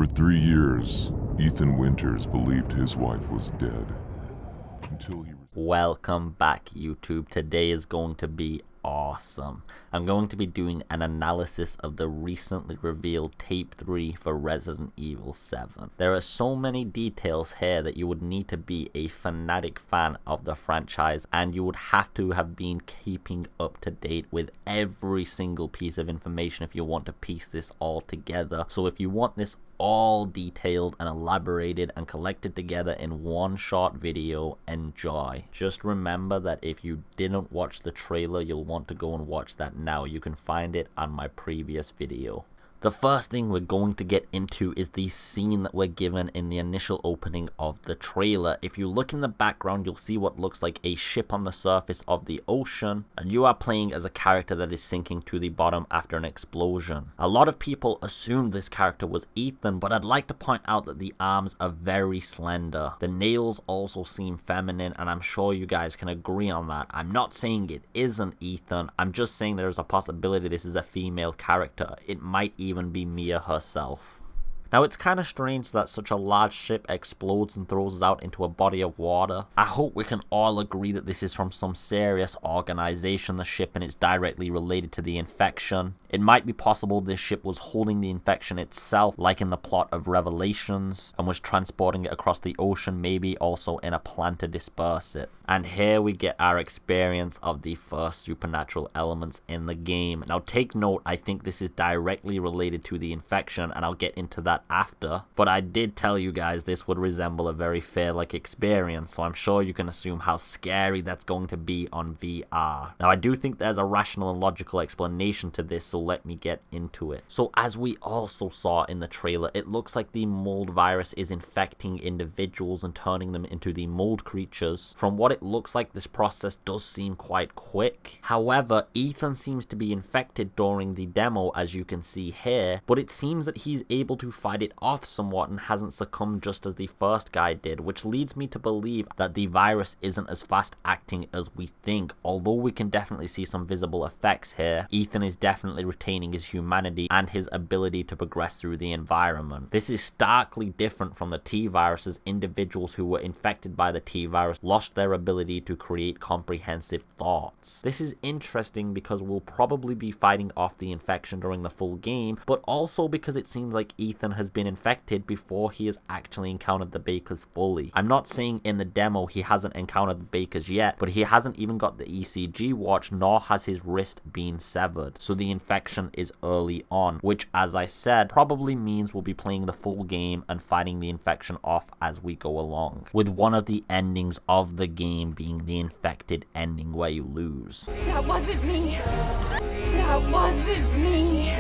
For 3 years, Ethan Winters believed his wife was dead. Welcome back, YouTube. Today is going to be awesome. I'm going to be doing an analysis of the recently revealed Tape 3 for Resident Evil 7. There are so many details here that you would need to be a fanatic fan of the franchise, and you would have to have been keeping up to date with every single piece of information if you want to piece this all together. So if you want this all detailed and elaborated and collected together in one short video, enjoy. Just remember that if you didn't watch the trailer, you'll want to go and watch that now. You can find it on my previous video. The first thing we're going to get into is the scene that we're given in the initial opening of the trailer. If you look in the background, you'll see what looks like a ship on the surface of the ocean, and you are playing as a character that is sinking to the bottom after an explosion. A lot of people assumed this character was Ethan, but I'd like to point out that the arms are very slender. The nails also seem feminine, and I'm sure you guys can agree on that. I'm not saying it isn't Ethan, I'm just saying there's a possibility this is a female character. It might even be Mia herself. Now, it's kind of strange that such a large ship explodes and throws us out into a body of water. I hope we can all agree that this is from some serious organization, the ship, and it's directly related to the infection. It might be possible this ship was holding the infection itself, like in the plot of Revelations, and was transporting it across the ocean, maybe also in a plan to disperse it. And here we get our experience of the first supernatural elements in the game. Now, take note, I think this is directly related to the infection, and I'll get into that after, but I did tell you guys this would resemble a very fair-like experience, so I'm sure you can assume how scary that's going to be on VR. Now, I do think there's a rational and logical explanation to this, so let me get into it. So as we also saw in the trailer, it looks like the mold virus is infecting individuals and turning them into the mold creatures. From what it looks like, this process does seem quite quick. However, Ethan seems to be infected during the demo, as you can see here, but it seems that he's able to fight it off somewhat and hasn't succumbed just as the first guy did, which leads me to believe that the virus isn't as fast acting as we think. Although we can definitely see some visible effects here, Ethan is definitely retaining his humanity and his ability to progress through the environment. This is starkly different from the T-virus, as individuals who were infected by the T-virus lost their ability to create comprehensive thoughts. This is interesting because we'll probably be fighting off the infection during the full game, but also because it seems like Ethan has been infected before he has actually encountered the Bakers fully. I'm not saying in the demo he hasn't encountered the Bakers yet, but he hasn't even got the ECG watch, nor has his wrist been severed. So the infection is early on, which, as I said, probably means we'll be playing the full game and fighting the infection off as we go along, with one of the endings of the game being the infected ending where you lose. That wasn't me. That wasn't me.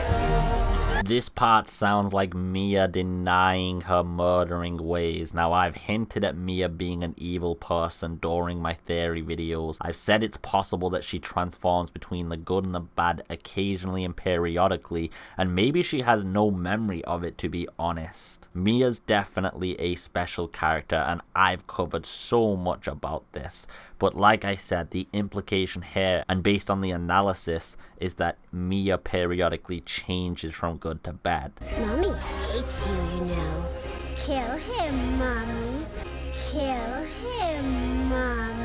This part sounds like Mia denying her murdering ways. Now, I've hinted at Mia being an evil person during my theory videos. I've said it's possible that she transforms between the good and the bad occasionally and periodically, and maybe she has no memory of it, to be honest. Mia's definitely a special character, and I've covered so much about this. But like I said, the implication here, and based on the analysis, is that Mia periodically changes from good to bad. Mommy hates you, you know. Kill him, Mommy. Kill him, Mommy.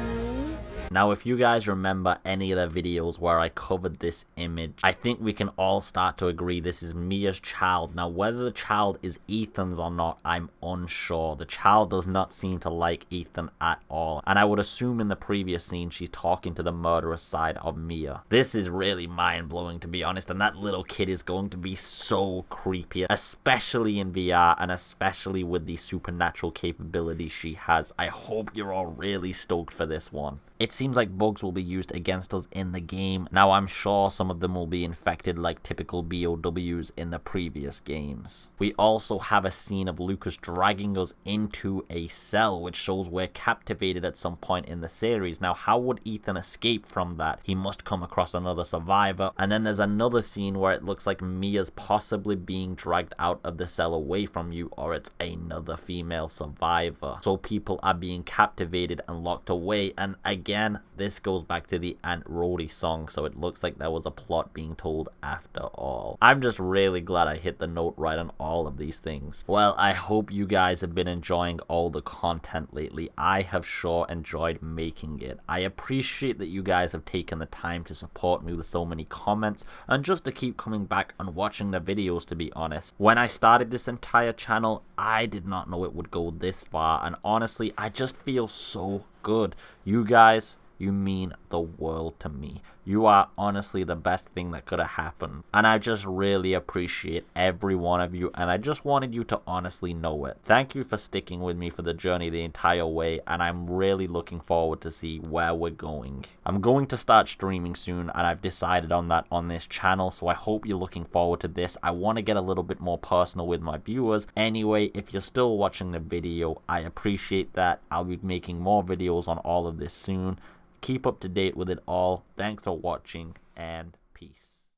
Now, if you guys remember any of the videos where I covered this image, I think we can all start to agree this is Mia's child. Now, whether the child is Ethan's or not, I'm unsure. The child does not seem to like Ethan at all, and I would assume in the previous scene she's talking to the murderous side of Mia. This is really mind-blowing, to be honest, and that little kid is going to be so creepy, especially in VR and especially with the supernatural capabilities she has. I hope you're all really stoked for this one. It seems like bugs will be used against us in the game. Now, I'm sure some of them will be infected like typical BOWs in the previous games. We also have a scene of Lucas dragging us into a cell, which shows we're captivated at some point in the series. Now, how would Ethan escape from that? He must come across another survivor. And then there's another scene where it looks like Mia's possibly being dragged out of the cell away from you, or it's another female survivor. So people are being captivated and locked away, and again, again, this goes back to the Aunt Rhody song, so it looks like there was a plot being told after all. I'm just really glad I hit the note right on all of these things. Well, I hope you guys have been enjoying all the content lately. I have sure enjoyed making it. I appreciate that you guys have taken the time to support me with so many comments and just to keep coming back and watching the videos, to be honest. When I started this entire channel, I did not know it would go this far, and honestly, I just feel so good. You guys, you mean the world to me. You are honestly the best thing that could have happened. And I just really appreciate every one of you, and I just wanted you to honestly know it. Thank you for sticking with me for the journey the entire way, and I'm really looking forward to see where we're going. I'm going to start streaming soon, and I've decided on that on this channel, so I hope you're looking forward to this. I want to get a little bit more personal with my viewers. Anyway, if you're still watching the video, I appreciate that. I'll be making more videos on all of this soon. Keep up to date with it all. Thanks for watching, and peace.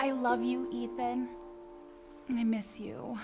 I love you, Ethan. I miss you.